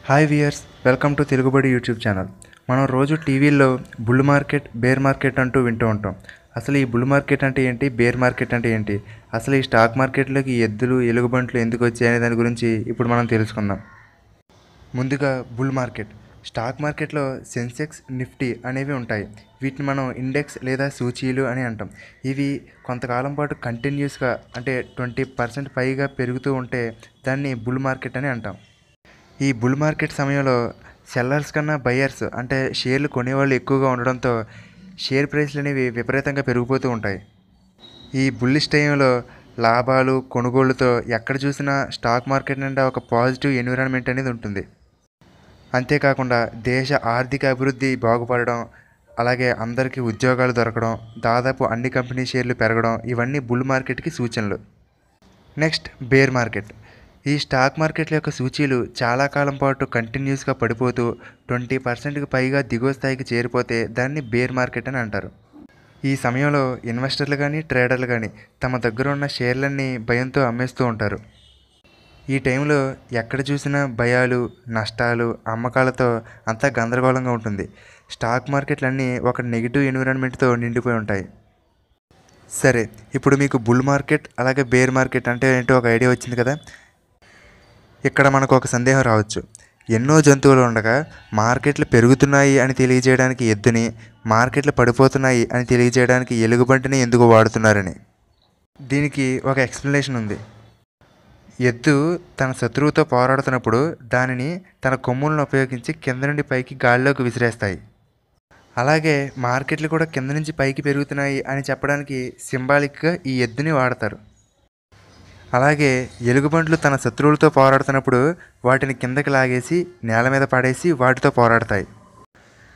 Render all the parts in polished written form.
Hi viewers, welcome to Telugubadi YouTube channel. మనం రోజు టీవీల్లో బుల్ మార్కెట్, బేర్ మార్కెట్ అంటూ వింటూ ఉంటాం. అసలు ఈ బుల్ మార్కెట్ అంటే ఏంటి, బేర్ మార్కెట్ అంటే ఏంటి, అసలు ఈ స్టాక్ మార్కెట్లోకి ఎద్దులు ఎలుగుబంట్లు ఎందుకు వచ్చాయనే దాని గురించి ఇప్పుడు మనం తెలుసుకుందాం. ముందుగా బుల్ మార్కెట్. స్టాక్ మార్కెట్లో సెన్సెక్స్, నిఫ్టీ అనేవి ఉంటాయి. వీటిని మనం ఇండెక్స్ లేదా సూచీలు అని అంటాం. ఇవి కొంతకాలం పాటు కంటిన్యూస్గా అంటే 20% పైగా పెరుగుతూ ఉంటే దాన్ని బుల్ మార్కెట్ అని అంటాం. ఈ బుల్ మార్కెట్ సమయంలో సెల్లర్స్ కన్నా బయ్యర్స్ అంటే షేర్లు కొనేవాళ్ళు ఎక్కువగా ఉండడంతో షేర్ ప్రైస్లు అనేవి విపరీతంగా పెరిగిపోతూ ఉంటాయి. ఈ బుల్లిష్ టైంలో లాభాలు కొనుగోళ్లతో ఎక్కడ చూసినా స్టాక్ మార్కెట్ నిండా ఒక పాజిటివ్ ఎన్విరాన్మెంట్ అనేది ఉంటుంది. అంతేకాకుండా దేశ ఆర్థిక అభివృద్ధి బాగుపడడం, అలాగే అందరికీ ఉద్యోగాలు దొరకడం, దాదాపు అన్ని కంపెనీ షేర్లు పెరగడం ఇవన్నీ బుల్ మార్కెట్కి సూచనలు. Next bear market. ఈ స్టాక్ మార్కెట్ల యొక్క సూచీలు చాలా కాలం పాటు కంటిన్యూస్గా పడిపోతూ 20%కి పైగా దిగువ స్థాయికి చేరిపోతే దాన్ని బేర్ మార్కెట్ అని అంటారు. ఈ సమయంలో ఇన్వెస్టర్లు కానీ ట్రేడర్లు కానీ తమ దగ్గర ఉన్న షేర్లన్నీ భయంతో అమ్మేస్తూ ఉంటారు. ఈ టైంలో ఎక్కడ చూసినా భయాలు, నష్టాలు, అమ్మకాలతో అంతా గందరగోళంగా ఉంటుంది. స్టాక్ మార్కెట్లన్నీ ఒక నెగిటివ్ ఎన్విరాన్మెంట్తో నిండిపోయి ఉంటాయి. సరే, ఇప్పుడు మీకు బుల్ మార్కెట్ అలాగే బేర్ మార్కెట్ అంటే ఏంటో ఒక ఐడియా వచ్చింది కదా. ఇక్కడ మనకు ఒక సందేహం రావచ్చు. ఎన్నో జంతువులు ఉండగా మార్కెట్లు పెరుగుతున్నాయి అని తెలియజేయడానికి ఎద్దుని, మార్కెట్లు పడిపోతున్నాయి అని తెలియజేయడానికి ఎలుగుబంటిని ఎందుకు వాడుతున్నారని. దీనికి ఒక ఎక్స్ప్లెనేషన్ ఉంది. ఎద్దు తన శత్రువుతో పోరాడుతున్నప్పుడు దానిని తన కొమ్ములను ఉపయోగించి కింద నుండి పైకి గాలిలోకి విసిరేస్తాయి. అలాగే మార్కెట్లు కూడా కింద నుంచి పైకి పెరుగుతున్నాయి అని చెప్పడానికి సింబాలిక్గా ఈ ఎద్దుని వాడతారు. అలాగే ఎలుగుబంట్లు తన శత్రువులతో పోరాడుతున్నప్పుడు వాటిని కిందకి లాగేసి నేల మీద పడేసి వాటితో పోరాడతాయి.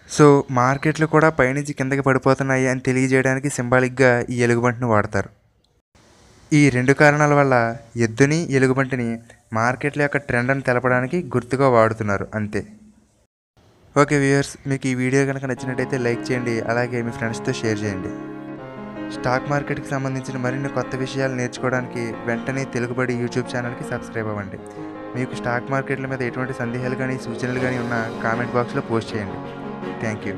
సో మార్కెట్లు కూడా పైనుంచి కిందకి పడిపోతున్నాయి అని తెలియజేయడానికి సింబాలిక్గా ఈ ఎలుగుబంటిని వాడతారు. ఈ రెండు కారణాల వల్ల ఎద్దుని, ఎలుగుబంటిని మార్కెట్ల యొక్క ట్రెండ్ని తెలపడానికి గుర్తుగా వాడుతున్నారు అంతే. ఓకే వ్యూయర్స్, మీకు ఈ వీడియో కనుక నచ్చినట్టయితే లైక్ చేయండి, అలాగే మీ ఫ్రెండ్స్తో షేర్ చేయండి. స్టాక్ మార్కెట్కి సంబంధించిన మరిన్ని కొత్త విషయాలు నేర్చుకోవడానికి వెంటనే తెలుగుబడి యూట్యూబ్ ఛానల్కి సబ్స్క్రైబ్ అవ్వండి. మీకు స్టాక్ మార్కెట్ల మీద ఎటువంటి సందేహాలు కానీ సూచనలు కానీ ఉన్నా కామెంట్ బాక్స్లో పోస్ట్ చేయండి. Thank you.